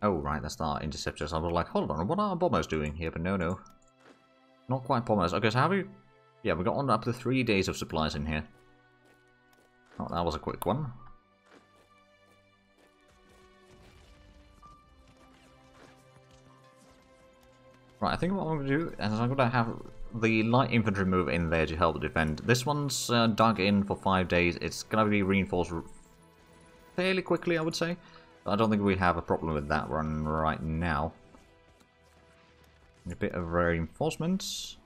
Oh, right, that's our interceptors. I was like, hold on, what are our bombers doing here? But no, no. Not quite bombers. Okay, so have we... Yeah, we got on up to 3 days of supplies in here. Oh, that was a quick one. Right, I think what I'm going to do is I'm going to have the light infantry move in there to help defend. This one's dug in for 5 days. It's going to be reinforced fairly quickly, I would say. But I don't think we have a problem with that one right now. A bit of reinforcements.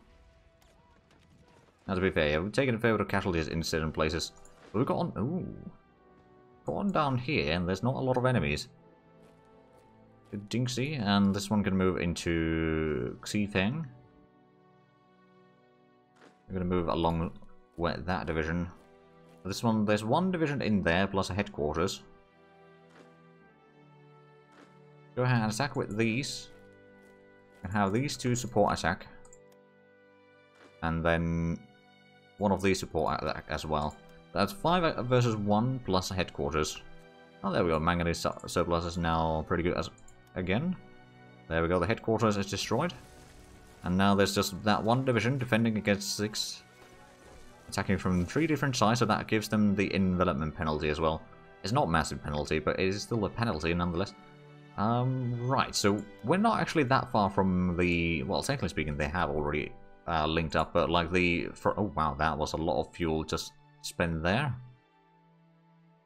Now, to be fair, yeah, we've taken a fair bit of casualties in certain places. But we've got on... Ooh. Got on down here, and there's not a lot of enemies. Dinksy, and this one can move into Xifeng. We're going to move along with that division. This one, there's one division in there, plus a headquarters. Go ahead and attack with these. And have these two support attack. And then one of these support attack as well. That's 5 versus 1 plus a headquarters. Oh, there we go. Manganese surplus is now pretty good as again. There we go. The headquarters is destroyed. And now there's just that one division defending against 6. Attacking from 3 different sides, so that gives them the envelopment penalty as well. It's not a massive penalty, but it is still a penalty nonetheless. Right, so we're not actually that far from the... Well, technically speaking, they have already linked up, but like the... oh, wow, that was a lot of fuel just spent there.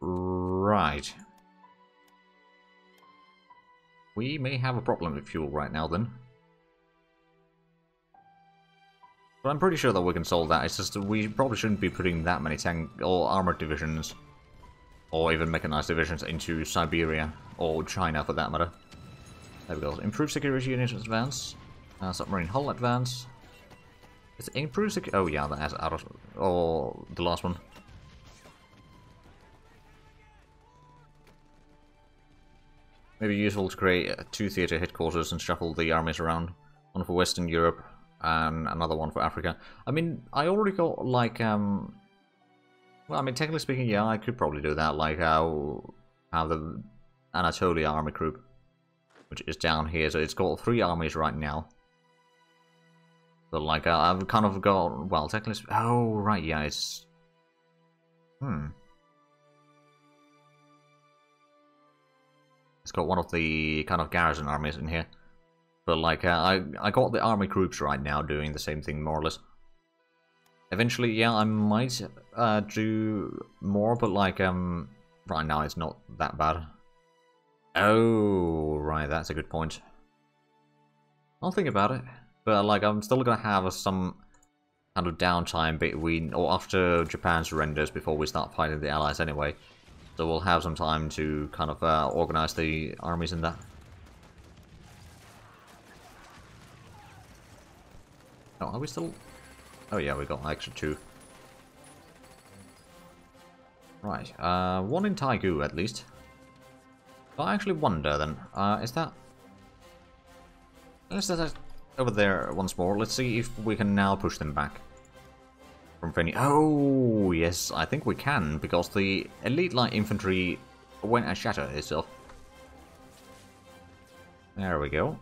Right. We may have a problem with fuel right now, then. But I'm pretty sure that we can solve that. It's just that we probably shouldn't be putting that many tank or armored divisions, or even mechanized divisions, into Siberia, or China for that matter. There we go. Improved security unit advance. Submarine hull advance. It's improved security. Oh yeah, that's out of... Or the last one. Maybe useful to create 2 theatre headquarters and shuffle the armies around. One for Western Europe and another one for Africa. I mean, I already got like well, I mean, technically speaking, yeah, I could probably do that. Like how the Anatolia army group, which is down here, so it's got 3 armies right now. So like I've kind of got, well, technically, oh right, yeah, it's it's got one of the kind of garrison armies in here. But like, I got the army groups right now doing the same thing, more or less. Eventually, yeah, I might do more, but like, right now it's not that bad. Oh, right, that's a good point. I'll think about it. But like, I'm still gonna have some kind of downtime between, or after Japan surrenders before we start fighting the Allies anyway. So we'll have some time to kind of organize the armies in that. Oh, are we still... Oh yeah, we got an extra 2. Right, 1 in Taigu at least. I actually wonder then, is that... Let's just over there once more. Let's see if we can now push them back. From Feni. Oh, yes, I think we can, because the elite light infantry went and shattered itself. There we go.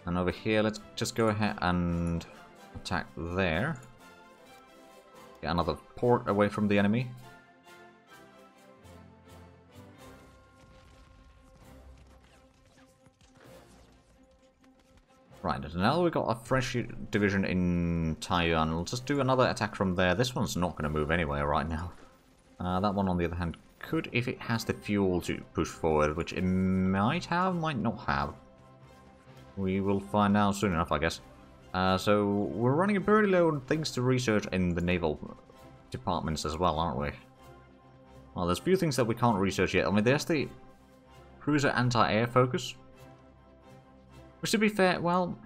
And over here, let's just go ahead and attack there. Get another port away from the enemy. Right, now we've got a fresh division in Taiwan. We'll just do another attack from there. This one's not going to move anywhere right now. That one, on the other hand, could if it has the fuel to push forward, which it might have, might not have. We will find out soon enough, I guess. So we're running a pretty low on things to research in the naval departments as well, aren't we? Well, there's a few things that we can't research yet. I mean, there's the cruiser anti-air focus. Which, to be fair, well,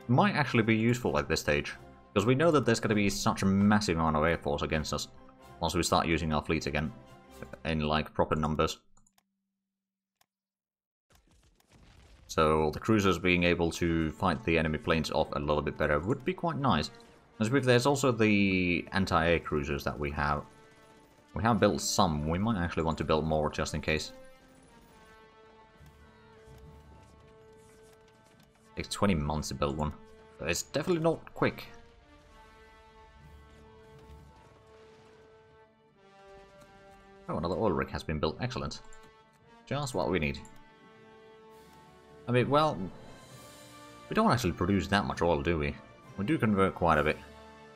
might actually be useful at this stage. Because we know that there's going to be such a massive amount of air force against us once we start using our fleet again in, like, proper numbers. So the cruisers being able to fight the enemy planes off a little bit better would be quite nice. There's also the anti-air cruisers that we have. We have built some. We might actually want to build more just in case. Takes 20 months to build one. So it's definitely not quick. Oh, another oil rig has been built. Excellent. Just what we need. I mean, well, we don't actually produce that much oil, do we? We do convert quite a bit.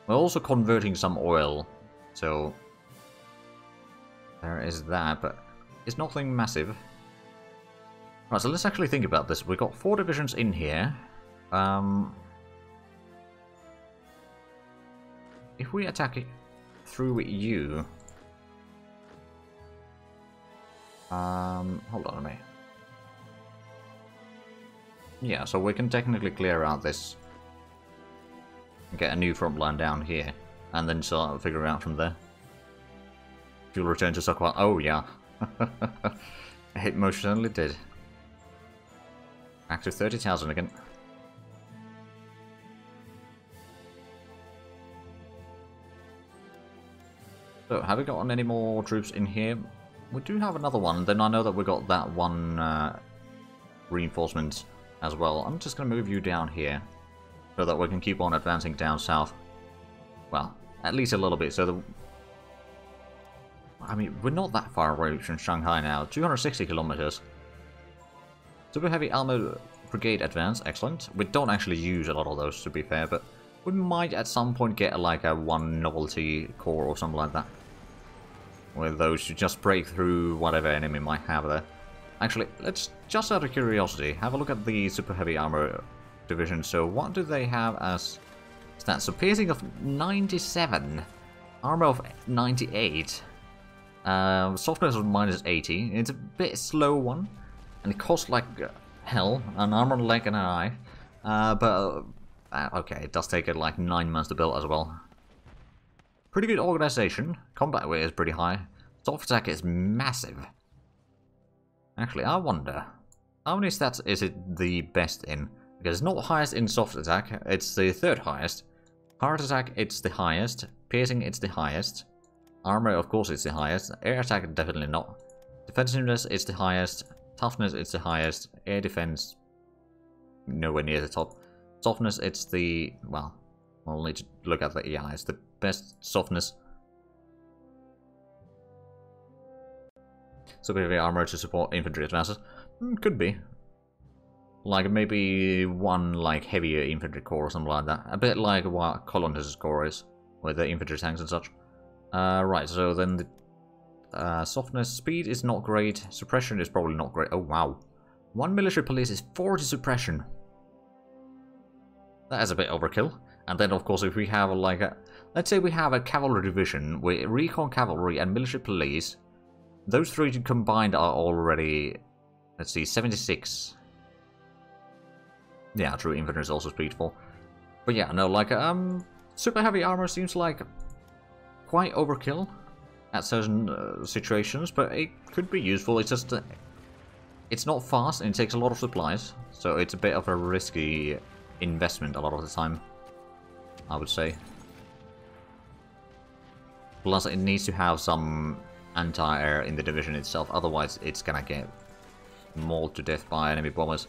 We're also converting some oil, so there is that, but it's nothing massive. Right, so let's actually think about this. We've got 4 divisions in here. If we attack it through you... hold on a minute. Yeah, so we can technically clear out this and get a new front line down here, and then start figuring out from there. If you'll return to Stockpile. Oh yeah. It most certainly did. Back to 30,000 again. So, have we gotten any more troops in here? We do have another one, then I know that we got that one reinforcement as well. I'm just going to move you down here, so that we can keep on advancing down south. Well, at least a little bit, so the... I mean, we're not that far away from Shanghai now, 260 kilometers. Super Heavy Armored Brigade advance, excellent. We don't actually use a lot of those, to be fair, but we might at some point get like a one novelty corps or something like that. With those to just break through whatever enemy might have there. Actually, let's, just out of curiosity, have a look at the Super Heavy Armor division. So what do they have as stats? So piercing of 97, armor of 98, softness of minus 80. It's a bit slow one, and it costs like hell, an armor, leg, and an eye. Okay, it does take it like 9 months to build as well. Pretty good organization. Combat weight is pretty high. Soft attack is massive. Actually, I wonder, how many stats is it the best in? Because it's not highest in soft attack, it's the 3rd highest. Hard attack, it's the highest. Piercing, it's the highest. Armor, of course, it's the highest. Air attack, definitely not. Defensiveness, it's the highest. Toughness, it's the highest. Air defense, nowhere near the top. Softness, it's the... well, we'll need to look at the... yeah, it's the best softness. Super heavy armor to support infantry advances. Could be. Like maybe one like heavier infantry corps or something like that. A bit like what Colonist's corps is, with the infantry tanks and such. Right, so then the softness, speed is not great. Suppression is probably not great. Oh wow. 1 military police is 40 suppression. That is a bit overkill. And then, of course, if we have like a... let's say we have a cavalry division with recon cavalry and military police. Those 3 combined are already... let's see, 76. Yeah, true, infantry is also speed 4. But yeah, no, like, super heavy armor seems like quite overkill at certain situations, but it could be useful. It's just... it's not fast and it takes a lot of supplies, so it's a bit of a risky investment a lot of the time, I would say. Plus, it needs to have some anti-air in the division itself, otherwise it's gonna get mauled to death by enemy bombers.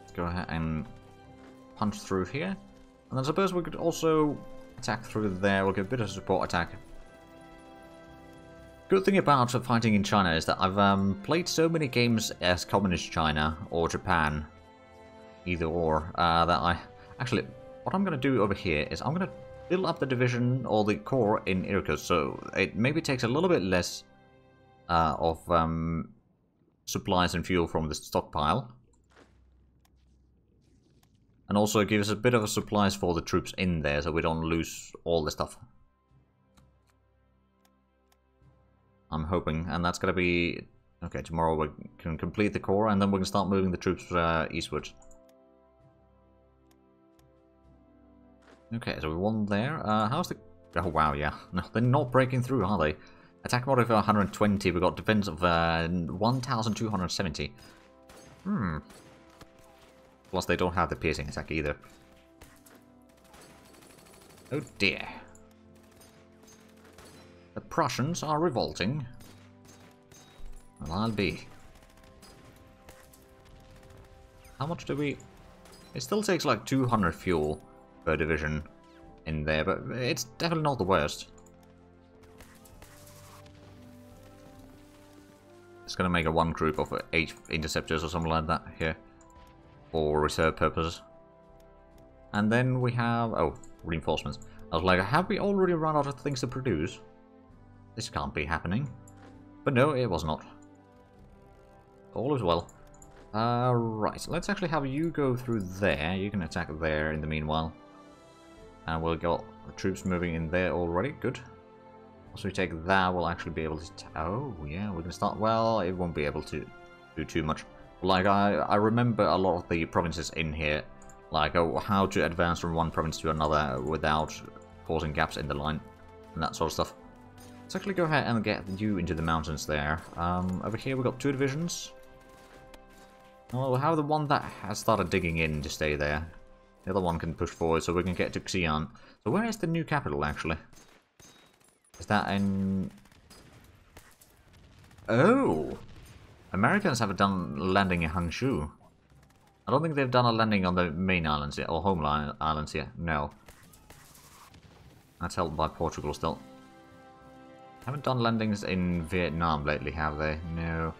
Let's go ahead and punch through here. And I suppose we could also attack through there. We'll get a bit of support attack. Good thing about fighting in China is that I've played so many games as Communist China or Japan, either or, that I... actually, what I'm going to do over here is I'm going to build up the division or the corps in Irkutsk, so it maybe takes a little bit less of supplies and fuel from the stockpile. And also gives a bit of a supplies for the troops in there, so we don't lose all the stuff. I'm hoping, and that's gonna be... okay, tomorrow we can complete the core, and then we can start moving the troops eastwards. Okay, so we won there. How's the... oh wow, yeah. No, they're not breaking through, are they? Attack modifier 120, we got defense of 1,270. Plus they don't have the piercing attack either. Oh dear. The Prussians are revolting. Well, I'll be. How much do we... It still takes like 200 fuel per division in there, but it's definitely not the worst. It's gonna make a one group of 8 interceptors or something like that here. For reserve purposes. And then we have... Oh, reinforcements. I was like, have we already run out of things to produce? This can't be happening. But no, it was not. All is well. Right, let's actually have you go through there. You can attack there in the meanwhile. And we'll got troops moving in there already. Good. Once we take that, we'll actually be able to... Oh, yeah, we can start... Well, it won't be able to do too much. Like, I remember a lot of the provinces in here. Like, how to advance from one province to another without causing gaps in the line. And that sort of stuff. Let's actually go ahead and get you into the mountains there. Over here we've got 2 divisions. Well, we'll have the one that has started digging in to stay there. The other one can push forward so we can get to Xi'an. So where is the new capital, actually? Is that in... Oh! Americans have done landing in Hangzhou. I don't think they've done a landing on the main islands yet, or home islands yet. No. That's held by Portugal still. Haven't done landings in Vietnam lately, have they? No.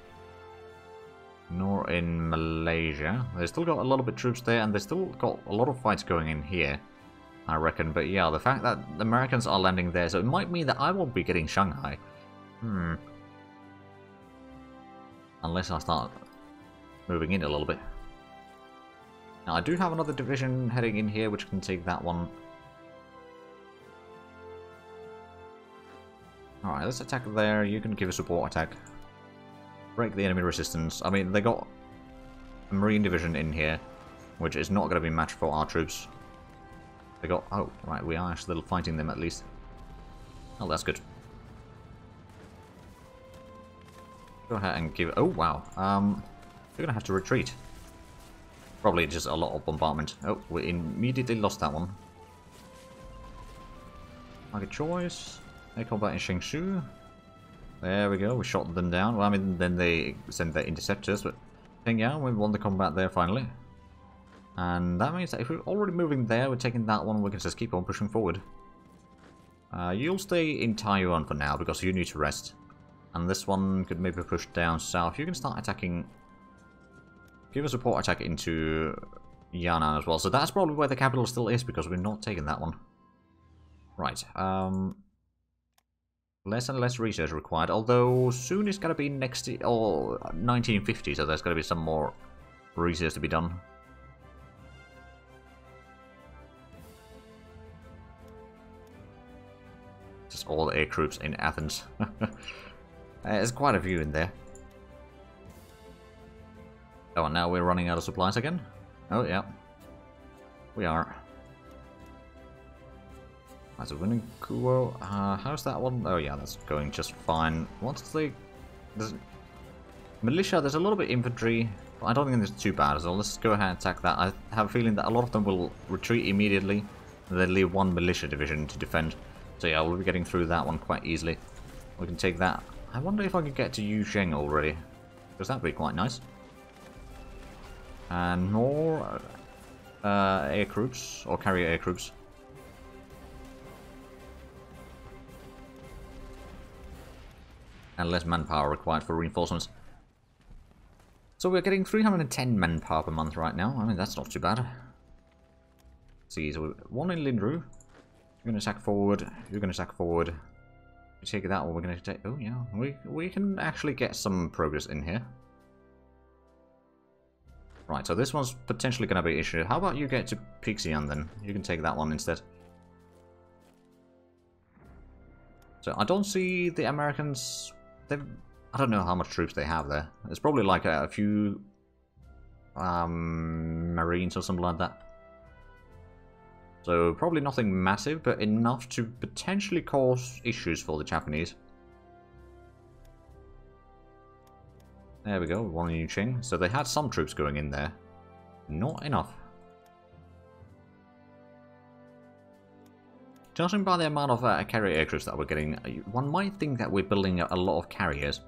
Nor in Malaysia. They've still got a lot of troops there, and they've still got a lot of fights going in here, I reckon. But yeah, the fact that the Americans are landing there, so it might mean that I won't be getting Shanghai. Unless I start moving in a little bit. Now, I do have another division heading in here, which can take that one. Alright, let's attack there. You can give a support attack. Break the enemy resistance. I mean, they got a marine division in here, which is not going to be matched for our troops. They got... Oh, right, we are still fighting them at least. Oh, that's good. Go ahead and give... Oh, wow. They're going to have to retreat. Probably just a lot of bombardment. Oh, we immediately lost that one. Target choice. Air combat in Shengshu. There we go, we shot them down. Well, I mean, then they sent their interceptors, but yeah, we won the combat there finally. And that means that if we're already moving there, we're taking that one, we can just keep on pushing forward. You'll stay in Taiwan for now, because you need to rest. And this one could maybe push down south. You can start attacking... Give a support attack into Yan'an as well. So that's probably where the capital still is, because we're not taking that one. Right, less and less research required, although soon it's going to be next to, or 1950, so there's going to be some more research to be done. Just all the air troops in Athens. There's quite a few in there. Oh, and now we're running out of supplies again? Oh, yeah. We are. That's a winning Kuo. How's that one? Oh yeah, that's going just fine. Once the... Militia, there's a little bit infantry. But I don't think it's too bad, so let's go ahead and attack that. I have a feeling that a lot of them will retreat immediately. And then leave one militia division to defend. So yeah, we'll be getting through that one quite easily. We can take that. I wonder if I can get to Yusheng already. Because that'd be quite nice. And more air troops, or carrier air troops. And less manpower required for reinforcements. So we're getting 310 manpower per month right now. I mean, that's not too bad. Let's see, so one in Lindru. You're going to attack forward. You're going to attack forward. We take that one. We're going to take... Oh, yeah. We can actually get some progress in here. Right, so this one's potentially going to be an issue. How about you get to Xi'an then? You can take that one instead. So I don't see the Americans... I don't know how much troops they have there. It's probably like a few Marines or something like that. So probably nothing massive, but enough to potentially cause issues for the Japanese. There we go, one in Yuching. So they had some troops going in there. Not enough. judging by the amount of carrier aircrafts that we're getting, one might think that we're building a lot of carriers.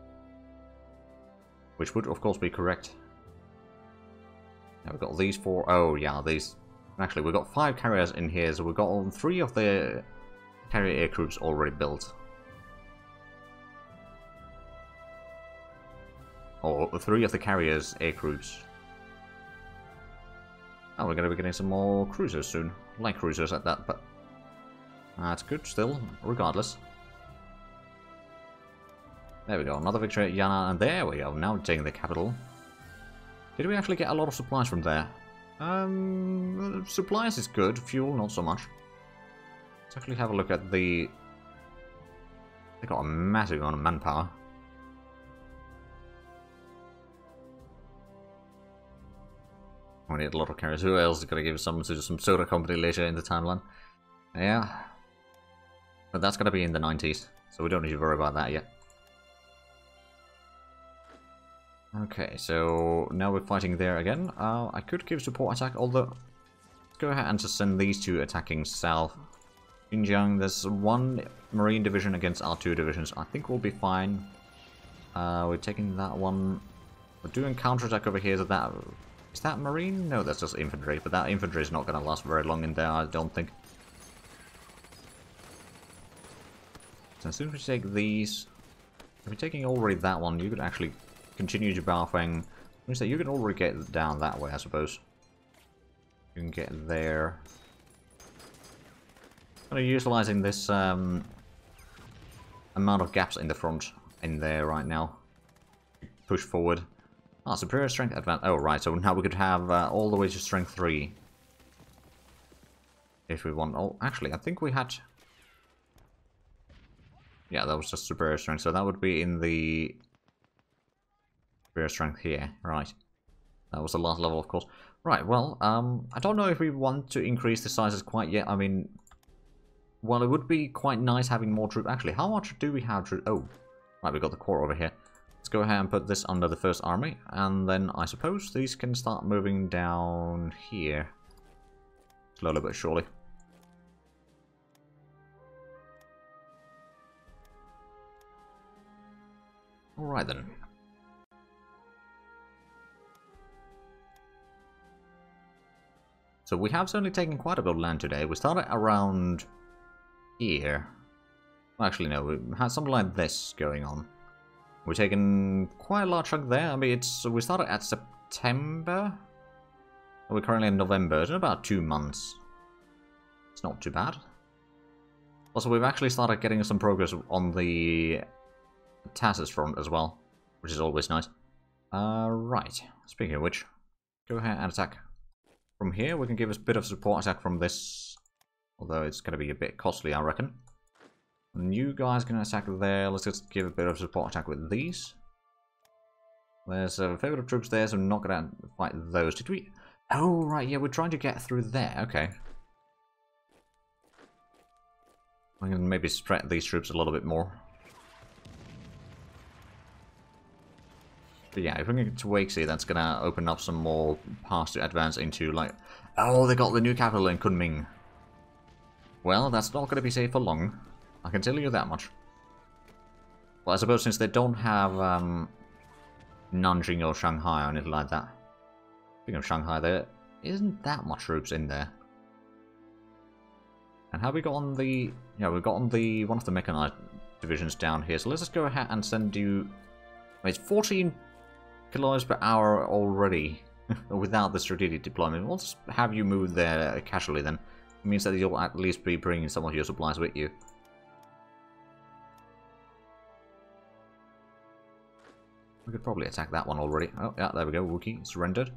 Which would, of course, be correct. Now we've got these 4. Oh, yeah, these. Actually, we've got 5 carriers in here, so we've got 3 of the carrier aircrafts already built. Or 3 of the carriers aircrafts. Oh, we're going to be getting some more cruisers soon. Light cruisers at that, but that's good still, regardless. There we go, another victory at Yana, and there we go, now we're taking the capital. Did we actually get a lot of supplies from there? Supplies is good, fuel not so much. Let's actually have a look at the... They got a massive amount of manpower. We need a lot of carriers. Who else is going to give some to some soda company later in the timeline? Yeah. But that's going to be in the 90s, so we don't need to worry about that yet. Okay, so now we're fighting there again. I could give support attack, although... Let's go ahead and just send these 2 attacking south. Xinjiang, there's 1 Marine division against our 2 divisions. I think we'll be fine. We're taking that one. We're doing counterattack over here, so that... Is that Marine? No, that's just infantry, but that infantry is not going to last very long in there, I don't think. So as soon as we take these... If we're taking already that one, you could actually continue to Baofeng. Means that you can already get down that way, I suppose. You can get there. Kind of utilizing this amount of gaps in the front in there right now. Push forward. Ah, superior strength advance. Oh, right. So now we could have all the way to strength 3. If we want. Oh, actually, I think we had... Yeah, that was just superior strength. So that would be in the... Superior strength here. Right. That was the last level, of course. Right, well, I don't know if we want to increase the sizes quite yet. I mean... Well, it would be quite nice having more troops. Actually, how much do we have troops? Oh, right, we got the core over here. Let's go ahead and put this under the first army, and then I suppose these can start moving down here. Slowly but surely. Alright then. So we have certainly taken quite a bit of land today. We started around here. Well, actually no, we had something like this going on. We're taking quite a large chunk there. I mean, we started at September. We're currently in November. It's in about 2 months. It's not too bad. Also, we've actually started getting some progress on the Tassus front as well, which is always nice. Right. Speaking of which, go ahead and attack. From here, we can give us a bit of support attack from this. Although it's going to be a bit costly, I reckon. And you guys can attack there. Let's just give a bit of support attack with these. There's a fair bit of troops there, so I'm not going to fight those. Did we? Oh, right, yeah, we're trying to get through there. Okay. I can maybe spread these troops a little bit more. But yeah, if we can get to Wakesea, that's going to open up some more paths to advance into, like... Oh, they got the new capital in Kunming. Well, that's not going to be safe for long. I can tell you that much. Well, I suppose since they don't have Nanjing or Shanghai or anything like that. Speaking of Shanghai, there isn't that much troops in there. And have we got on the... Yeah, we've got on the one of the mechanized divisions down here. So let's just go ahead and send you... It's 14 kilometers per hour already without the strategic deployment. We'll just have you move there casually then. It means that you'll at least be bringing some of your supplies with you. We could probably attack that one already. Oh, yeah, there we go. Wookiee surrendered.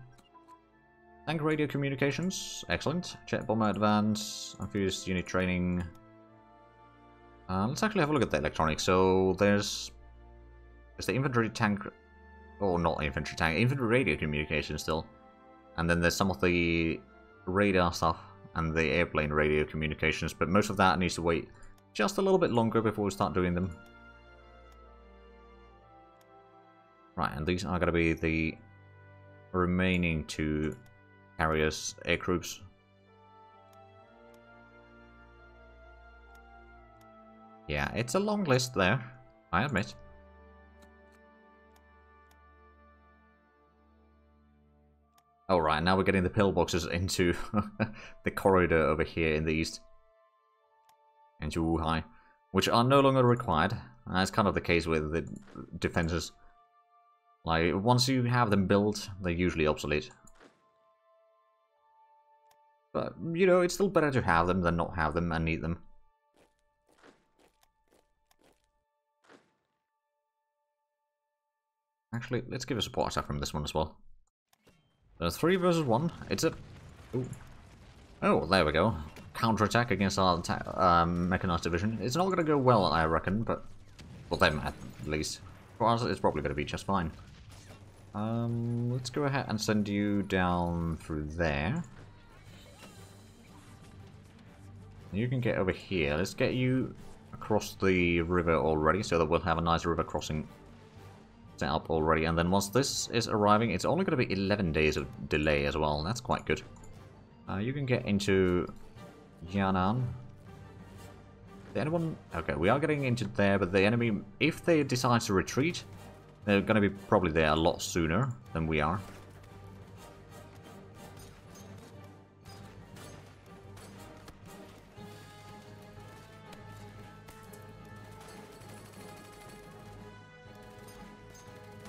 Tank radio communications. Excellent. Jet bomber advance. Amphibious unit training. Let's actually have a look at the electronics. So there's the infantry tank... Oh, not infantry tank. Infantry radio communication still. And then there's some of the radar stuff and the airplane radio communications. But most of that needs to wait just a little bit longer before we start doing them. Right, and these are going to be the remaining 2 carriers, aircrews. Yeah, it's a long list there, I admit. Alright, now we're getting the pillboxes into the corridor over here in the east. Into HoI, which are no longer required. That's kind of the case with the defenses. Like, once you have them built, they're usually obsolete. But, you know, it's still better to have them than not have them and need them. Actually, let's give a support attack from this one as well. 3 versus 1. It's a... Ooh. Oh, there we go. Counter-attack against our mechanized division. It's not going to go well, I reckon, but... For them, at least. For us, it's probably going to be just fine. Let's go ahead and send you down through there. You can get over here. Let's get you across the river already, so that we'll have a nice river crossing set up already. And then once this is arriving, it's only going to be 11 days of delay as well. That's quite good. You can get into Yan'an. Anyone? Okay, we are getting into there, but the enemy, if they decide to retreat, they're going to be probably there a lot sooner than we are.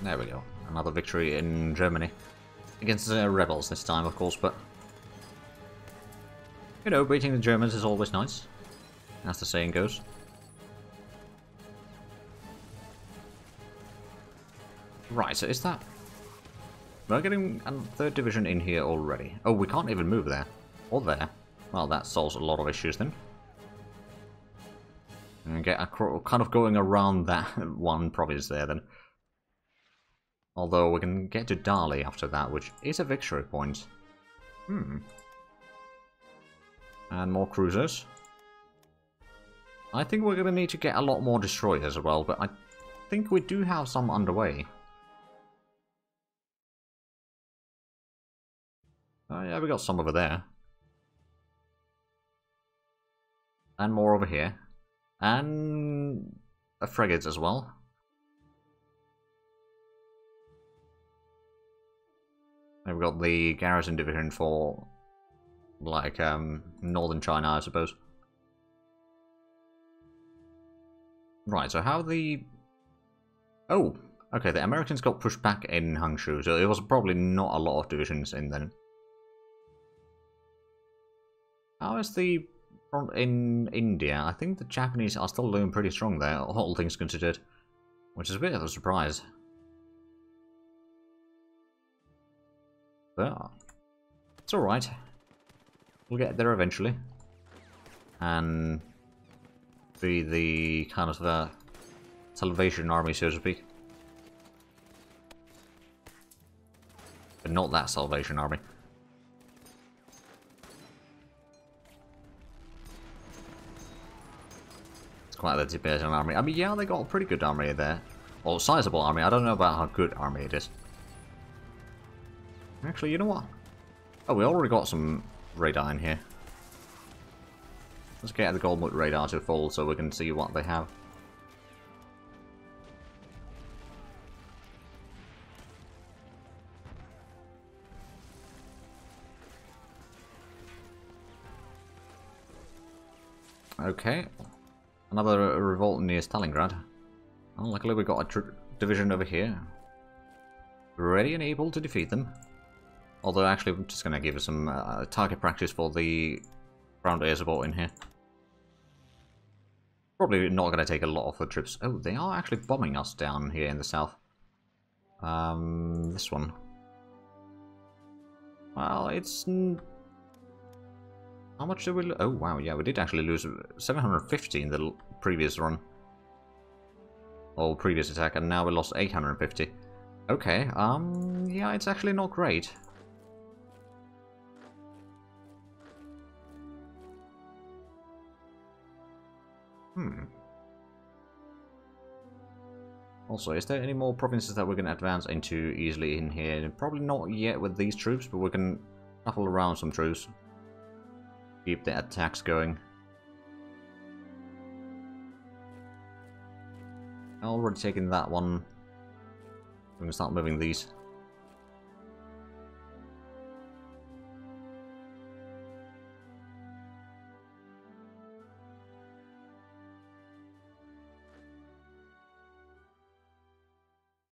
There we go. Another victory in Germany. Against the rebels this time, of course, but... You know, beating the Germans is always nice. As the saying goes. Right, so is that... We're getting a 3rd division in here already. Oh, we can't even move there. Or there. Well, that solves a lot of issues then. And get kind of going around that one province there then. Although we can get to Dali after that, which is a victory point. And more cruisers. I think we're going to need to get a lot more destroyers as well, but I think we do have some underway. Oh yeah, we got some over there. And more over here. And frigates as well. We've got the garrison division for, like, northern China, I suppose. Right, so how the... Oh, okay, the Americans got pushed back in Hangshu, so it was probably not a lot of divisions in then. How is the front in India? I think the Japanese are still doing pretty strong there, all things considered. Which is a bit of a surprise. But it's alright. We'll get there eventually. And be the kind of Salvation Army, so to speak. But not that Salvation Army. It's quite the Tibetan army. I mean, yeah, they got a pretty good army there. Well, sizable army. I don't know about how good army it is. Actually, you know what? Oh, we already got some radar in here. Let's get the Goldmut radar to full so we can see what they have. Okay. Another revolt near Stalingrad. Well, luckily we got a division over here. Ready and able to defeat them. Although actually I'm just going to give us some target practice for the ground air support in here. Probably not going to take a lot of the troops. Oh, they are actually bombing us down here in the south. This one. Well, it's... How much did we lose? Oh, wow, yeah, we did actually lose 750 in the previous run. Or previous attack, and now we lost 850. Okay, yeah, it's actually not great. Also, is there any more provinces that we can advance into easily in here? Probably not yet with these troops, but we can shuffle around some troops. Keep the attacks going. Already taken that one. I'm gonna start moving these.